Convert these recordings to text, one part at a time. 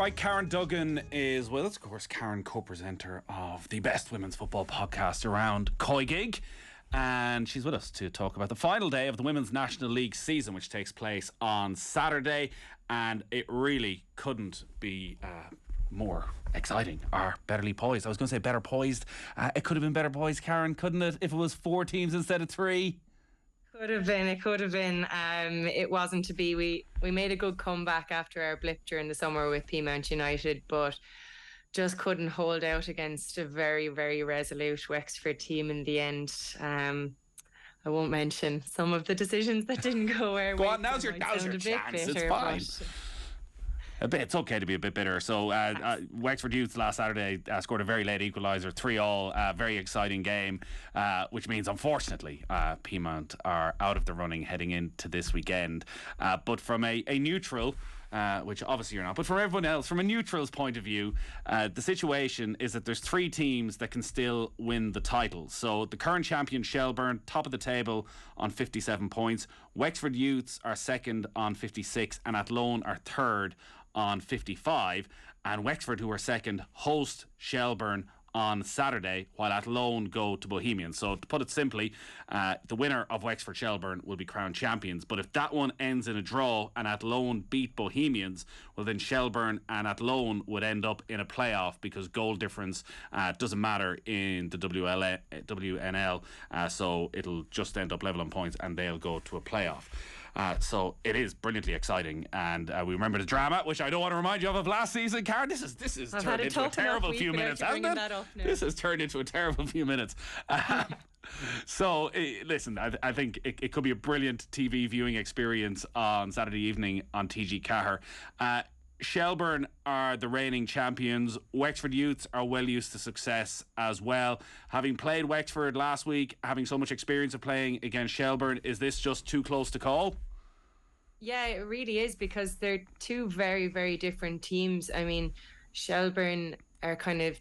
Alright, Karen Duggan is with us. Of course, Karen, co-presenter of the best women's football podcast around, Coigig. And she's with us to talk about the final day of the Women's National League season, which takes place on Saturday. And it really couldn't be more exciting or betterly poised. I was going to say better poised. It could have been better poised, Karen, couldn't it, if it was 4 teams instead of 3? It could have been. It wasn't to be. We made a good comeback after our blip during the summer with Peamount United, but just couldn't hold out against a very, very resolute Wexford team in the end. I won't mention some of the decisions that didn't go our way. Go on, now's your chance. It's fine. It's okay to be a bit bitter. So Wexford Youth last Saturday scored a very late equaliser, 3-3. Very exciting game, which means unfortunately Peamount are out of the running heading into this weekend. But from a neutral, which obviously you're not, but from everyone else, from a neutral's point of view, the situation is that there's 3 teams that can still win the title. So the current champion Shelbourne, top of the table on 57 points. Wexford Youths are second on 56, and Athlone are third on 55, and Wexford, who are second, host Shelbourne on Saturday, while Athlone go to Bohemians. So to put it simply, the winner of Wexford Shelbourne will be crowned champions. But if that one ends in a draw and Athlone beat Bohemians, well then Shelbourne and Athlone would end up in a playoff, because goal difference doesn't matter in the WNL, so it'll just end up level on points and they'll go to a playoff. So it is brilliantly exciting, and we remember the drama, which I don't want to remind you of last season. Karen, this has turned into a terrible few minutes, hasn't it? This has turned into a terrible few minutes. So listen, I think it could be a brilliant TV viewing experience on Saturday evening on TG Cahir. Shelbourne are the reigning champions. Wexford Youths are well used to success as well. Having played Wexford last week, having so much experience of playing against Shelbourne, is this just too close to call? Yeah, it really is, because they're 2 very, very different teams. I mean, Shelbourne are kind of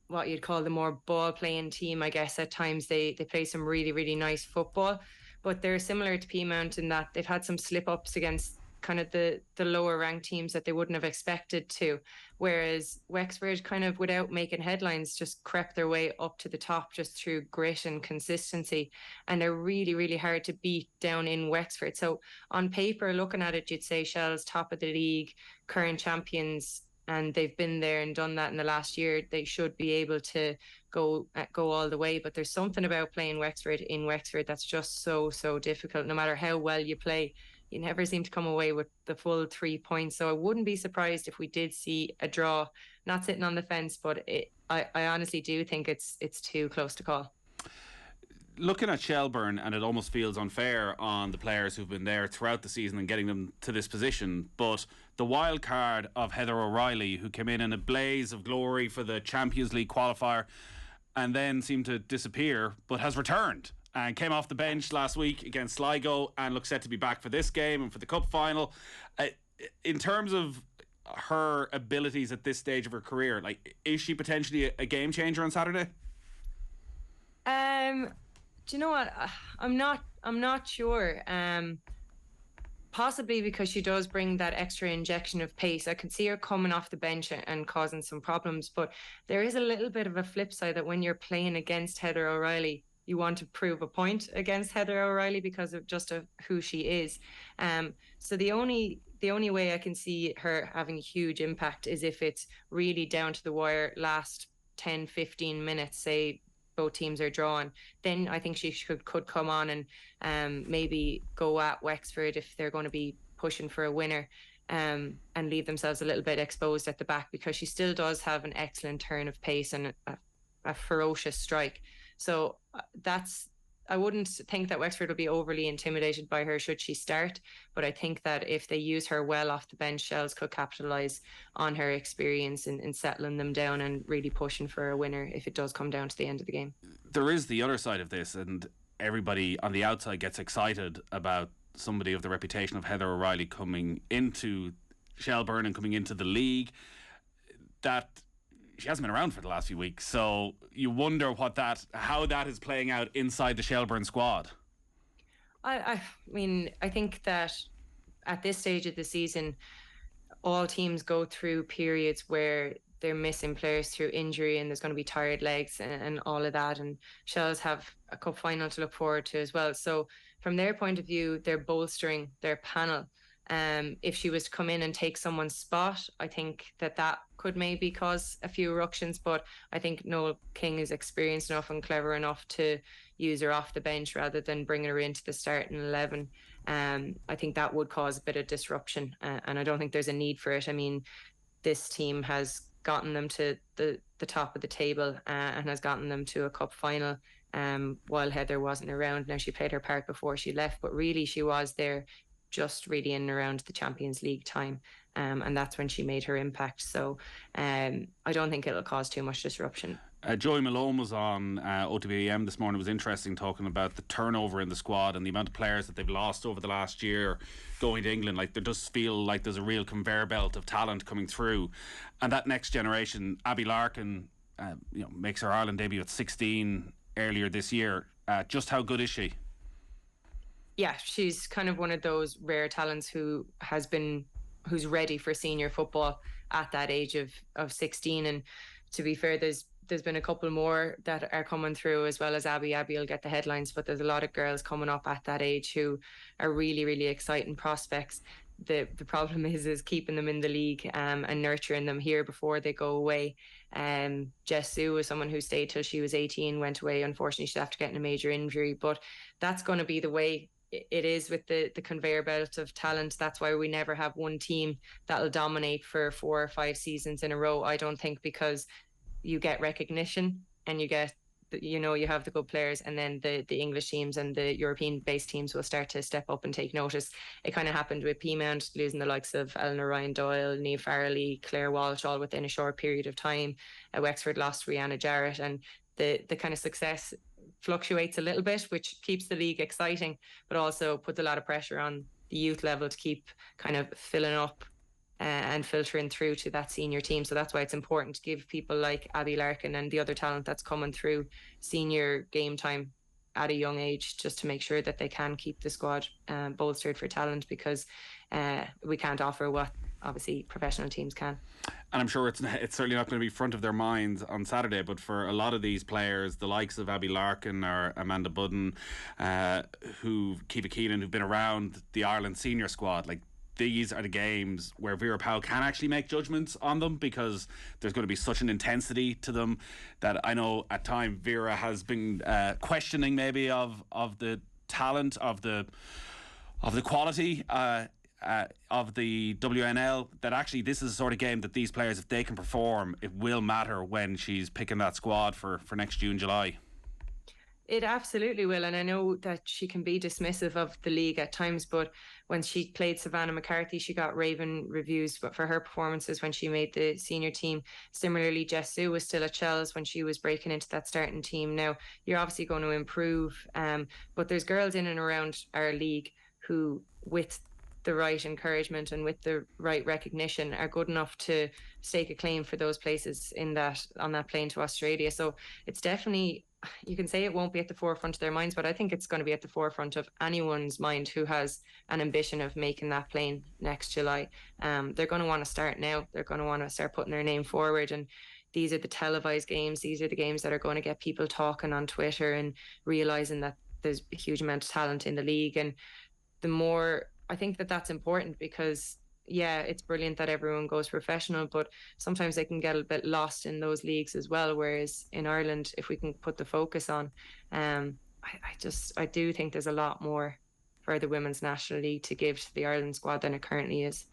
what you'd call the more ball-playing team, I guess. At times they play some really, really nice football, but they're similar to Peamount in that they've had some slip-ups against kind of the lower ranked teams that they wouldn't have expected to, whereas Wexford, kind of without making headlines, just crept their way up to the top just through grit and consistency, and they're really, really hard to beat down in Wexford. So on paper, looking at it, you'd say Shell's top of the league, current champions, and they've been there and done that in the last year. They should be able to go all the way, but there's something about playing Wexford in Wexford that's just so difficult. No matter how well you play, you never seem to come away with the full 3 points. So I wouldn't be surprised if we did see a draw. Not sitting on the fence, but I honestly do think it's too close to call. Looking at Shelbourne, and it almost feels unfair on the players who've been there throughout the season and getting them to this position, but the wild card of Heather O'Reilly, who came in a blaze of glory for the Champions League qualifier and then seemed to disappear, but has returned and came off the bench last week against Sligo and looks set to be back for this game and for the cup final. In terms of her abilities at this stage of her career, like, is she potentially a game changer on Saturday? Do you know what? I'm not sure. Possibly because she does bring that extra injection of pace. I could see her coming off the bench and causing some problems, but there is a little bit of a flip side that when you're playing against Heather O'Reilly, you want to prove a point against Heather O'Reilly because of just who she is. So the only way I can see her having a huge impact is if it's really down to the wire, last 10, 15 minutes, say both teams are drawn. Then I think she could come on and maybe go at Wexford if they're going to be pushing for a winner, and leave themselves a little bit exposed at the back, because she still does have an excellent turn of pace and a ferocious strike. So I wouldn't think that Wexford would be overly intimidated by her should she start, but I think that if they use her well off the bench, Shells could capitalise on her experience in settling them down and really pushing for a winner if it does come down to the end of the game. There is the other side of this, and everybody on the outside gets excited about somebody of the reputation of Heather O'Reilly coming into Shelbourne and coming into the league. That she hasn't been around for the last few weeks, so you wonder how that is playing out inside the Shelbourne squad. I mean, I think that at this stage of the season, all teams go through periods where they're missing players through injury, and there's going to be tired legs and all of that. And Shells have a cup final to look forward to as well. So from their point of view, they're bolstering their panel. If she was to come in and take someone's spot, I think that could maybe cause a few eruptions. But I think Noel King is experienced enough and clever enough to use her off the bench rather than bringing her into the starting 11. I think that would cause a bit of disruption, and I don't think there's a need for it. I mean, this team has gotten them to the top of the table and has gotten them to a cup final while Heather wasn't around. Now, she played her part before she left, but really she was there just really in and around the Champions League time, and that's when she made her impact. So I don't think it'll cause too much disruption. Joey Malone was on OTB AM this morning. It was interesting talking about the turnover in the squad and the amount of players that they've lost over the last year going to England. Like, there does feel like there's a real conveyor belt of talent coming through, and that next generation. Abby Larkin, makes her Ireland debut at 16 earlier this year. Just how good is she? Yeah, she's kind of one of those rare talents who's ready for senior football at that age of 16. And to be fair, there's been a couple more that are coming through as well as Abby. Abby will get the headlines, but there's a lot of girls coming up at that age who are really, really exciting prospects. The problem is keeping them in the league and nurturing them here before they go away. Jess Sue was someone who stayed till she was 18, went away. Unfortunately, she's after getting a major injury, but that's going to be the way it is with the conveyor belt of talent. That's why we never have one team that'll dominate for 4 or 5 seasons in a row. I don't think, because you get recognition and you get, you have the good players, and then the English teams and the European based teams will start to step up and take notice. It kind of happened with Peamount, losing the likes of Eleanor Ryan Doyle, Niamh Farrelly, Claire Walsh, all within a short period of time. Wexford lost Rihanna Jarrett, and the kind of success fluctuates a little bit, which keeps the league exciting, but also puts a lot of pressure on the youth level to keep kind of filling up and filtering through to that senior team. So that's why it's important to give people like Abby Larkin and the other talent that's coming through senior game time at a young age, just to make sure that they can keep the squad bolstered for talent, because we can't offer what obviously professional teams can. And I'm sure it's certainly not going to be front of their minds on Saturday, but for a lot of these players, the likes of Abby Larkin or Amanda Budden, Kiva Keenan, who've been around the Ireland senior squad, like, these are the games where Vera Pauw can actually make judgments on them, because there's going to be such an intensity to them that I know at times Vera has been questioning maybe of the talent, of the quality of the WNL, that actually this is the sort of game that these players, if they can perform, it will matter when she's picking that squad for next June, July. It absolutely will, and I know that she can be dismissive of the league at times, but when she played Savannah McCarthy, she got raven reviews for her performances when she made the senior team. Similarly, Jess Sue was still at Shells when she was breaking into that starting team. Now, you're obviously going to improve, but there's girls in and around our league who, with the right encouragement and with the right recognition, are good enough to stake a claim for those places on that plane to Australia. So it's definitely, you can say it won't be at the forefront of their minds, but I think it's going to be at the forefront of anyone's mind who has an ambition of making that plane next July. They're going to want to start now. They're going to want to start putting their name forward, and these are the televised games. These are the games that are going to get people talking on Twitter and realising that there's a huge amount of talent in the league. And the more, I think that's important, because yeah, it's brilliant that everyone goes professional, but sometimes they can get a bit lost in those leagues as well. Whereas in Ireland, if we can put the focus on, I do think there's a lot more for the women's national league to give to the Ireland squad than it currently is.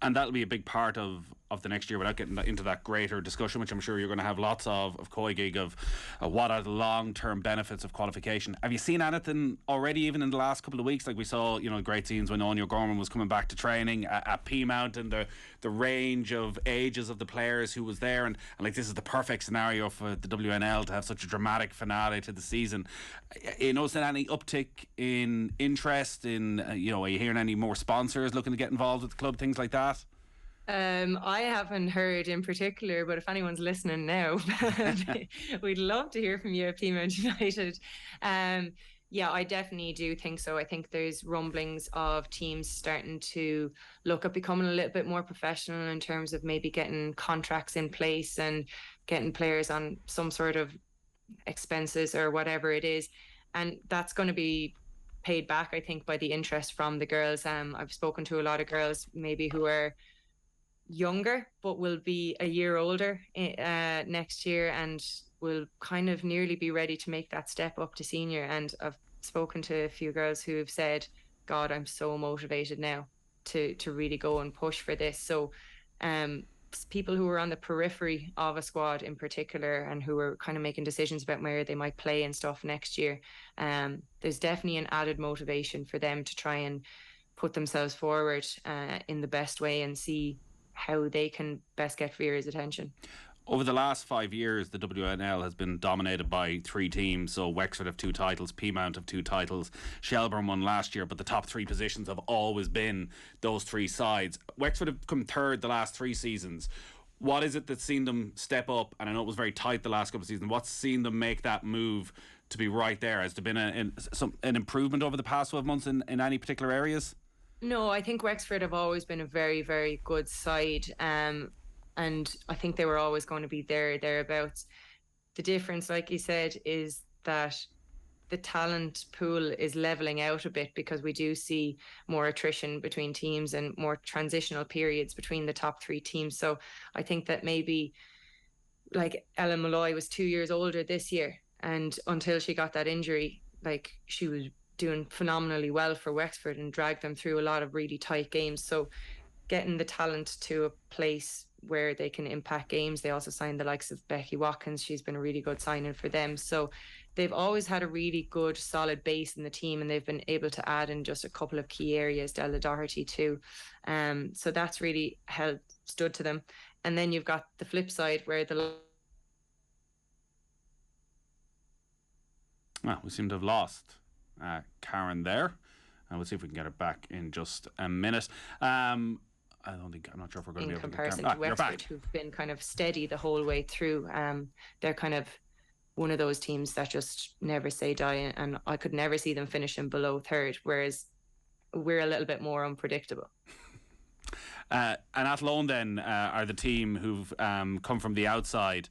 And that'll be a big part of the next year, without getting into that greater discussion, which I'm sure you're going to have lots of COIGIG, of what are the long-term benefits of qualification. Have you seen anything already, even in the last couple of weeks? Like we saw, great scenes when Anya Gorman was coming back to training at Peamount, and the range of ages of the players who was there, and like, this is the perfect scenario for the WNL to have such a dramatic finale to the season. You noticing any uptick in interest in, are you hearing any more sponsors looking to get involved with the club, things like that? I haven't heard in particular, but if anyone's listening now, we'd love to hear from you at Peamount United. Yeah, I definitely do think so. I think there's rumblings of teams starting to look at becoming a little bit more professional in terms of maybe getting contracts in place and getting players on some sort of expenses or whatever it is. And that's going to be paid back, I think, by the interest from the girls. I've spoken to a lot of girls maybe who are younger but will be a year older next year and will kind of nearly be ready to make that step up to senior. And I've spoken to a few girls who have said, God, I'm so motivated now to really go and push for this. So people who were on the periphery of a squad in particular and who were kind of making decisions about where they might play and stuff next year, there's definitely an added motivation for them to try and put themselves forward in the best way and see how they can best get Vera's attention. Over the last 5 years, the WNL has been dominated by 3 teams. So Wexford have 2 titles, Peamount have 2 titles, Shelbourne won last year, but the top 3 positions have always been those 3 sides. Wexford have come third the last 3 seasons. What is it that's seen them step up? And I know it was very tight the last couple of seasons. What's seen them make that move to be right there? Has there been an improvement over the past 12 months in any particular areas? No, I think Wexford have always been a very, very good side. And I think they were always going to be thereabouts. The difference, like you said, is that the talent pool is leveling out a bit because we do see more attrition between teams and more transitional periods between the top 3 teams. So I think that maybe like Ellen Malloy was 2 years older this year, and until she got that injury, like she was doing phenomenally well for Wexford and dragged them through a lot of really tight games. So getting the talent to a place where they can impact games. They also signed the likes of Becky Watkins. She's been a really good signing for them. So they've always had a really good, solid base in the team, and they've been able to add in just a couple of key areas, Della Doherty too. So that's really stood to them. And then you've got the flip side where we seem to have lost Karen there. We'll see if we can get her back in just a minute. I'm not sure if we're going to be able to. In comparison to Wexford, who've been kind of steady the whole way through. They're kind of one of those teams that just never say die, and I could never see them finishing below third, whereas we're a little bit more unpredictable. And Athlone then are the team who've come from the outside.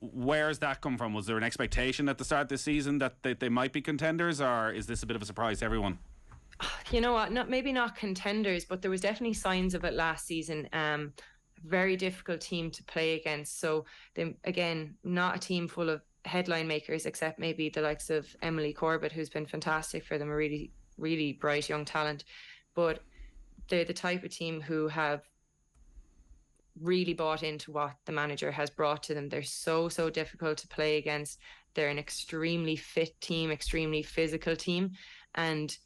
Where's that come from? Was there an expectation at the start of the season that they might be contenders, or is this a bit of a surprise to everyone? You know what? Maybe not contenders, but there was definitely signs of it last season. Very difficult team to play against. So again, not a team full of headline makers, except maybe the likes of Emily Corbett, who's been fantastic for them, a really, really bright young talent. But they're the type of team who have really bought into what the manager has brought to them. They're so difficult to play against. They're an extremely fit team, extremely physical team, and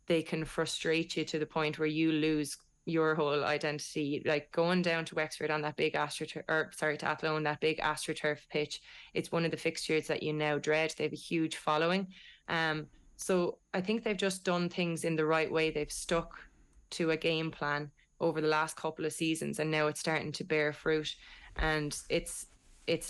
they can frustrate you to the point where you lose your whole identity. Like going down to Wexford on that big to Athlone, that big AstroTurf pitch, it's one of the fixtures that you now dread. They have a huge following. So I think they've just done things in the right way. They've stuck to a game plan over the last couple of seasons, and now it's starting to bear fruit. And it's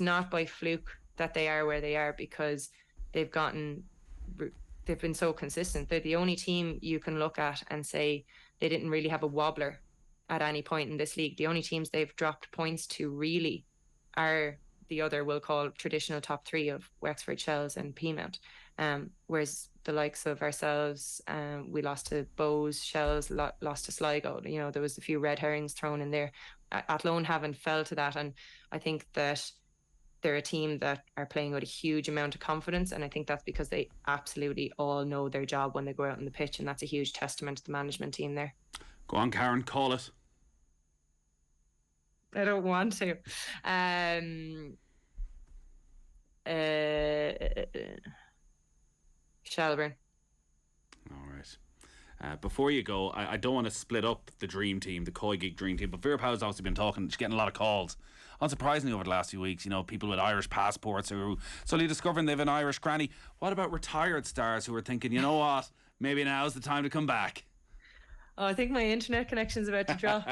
not by fluke that they are where they are, because they've been so consistent. They're the only team you can look at and say they didn't really have a wobbler at any point in this league. The only teams they've dropped points to really are the other, we'll call traditional top 3 of Wexford, Shells and Peamount. Whereas the likes of ourselves, we lost to Bowes, Shells lost to Sligo. You know, there was a few red herrings thrown in there. Athlone haven't fell to that, and I think that they're a team that are playing with a huge amount of confidence, and I think that's because they absolutely all know their job when they go out on the pitch, and that's a huge testament to the management team there. Go on, Karen, call it. I don't want to. Shelbourne. All right. Before you go, I don't want to split up the dream team, the Koi Geek dream team, but Vera Powell's obviously been talking. She's getting a lot of calls. Unsurprisingly, over the last few weeks, you know, people with Irish passports who are suddenly discovering they have an Irish granny. What about retired stars who are thinking, you know what, maybe now's the time to come back? Oh, I think my internet connection's about to drop.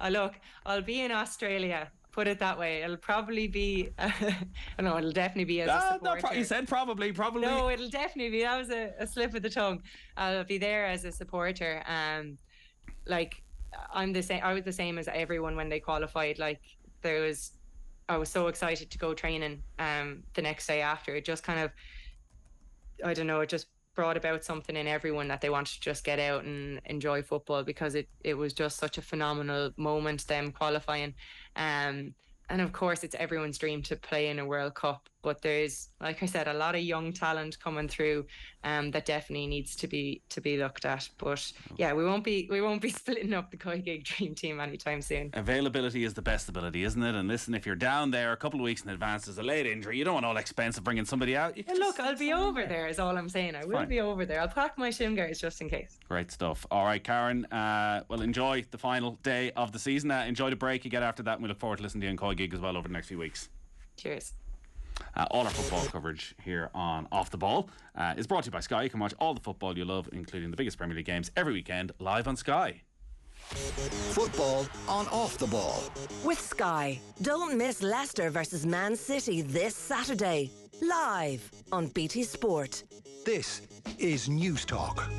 Look, I'll be in Australia put it that way. It'll probably be, no, it'll definitely be as a supporter. You said probably. No, it'll definitely be. That was a slip of the tongue. I'll be there as a supporter. Like, I'm the same. I was the same as everyone when they qualified. Like, I was so excited to go training the next day after. It just kind of, I don't know, it just brought about something in everyone that they wanted to just get out and enjoy football, because it was just such a phenomenal moment, them qualifying. And of course, it's everyone's dream to play in a World Cup. But there's, like I said, a lot of young talent coming through that definitely needs to be looked at. But yeah, we won't be splitting up the Coigig Dream Team anytime soon. Availability is the best ability, isn't it? And listen, if you're down there a couple of weeks in advance, there's a late injury, you don't want all expense of bringing somebody out. Yeah, look, I'll be over there is all I'm saying. I will be over there. I'll pack my shin guards just in case. Great stuff. All right, Karen, well, enjoy the final day of the season. Enjoy the break you get after that, and we look forward to listening to you in Coigig as well over the next few weeks. Cheers. All our football coverage here on Off the Ball is brought to you by Sky. You can watch all the football you love, including the biggest Premier League games, every weekend live on Sky. Football on Off the Ball with Sky. Don't miss Leicester versus Man City this Saturday, live on BT Sport. This is News Talk.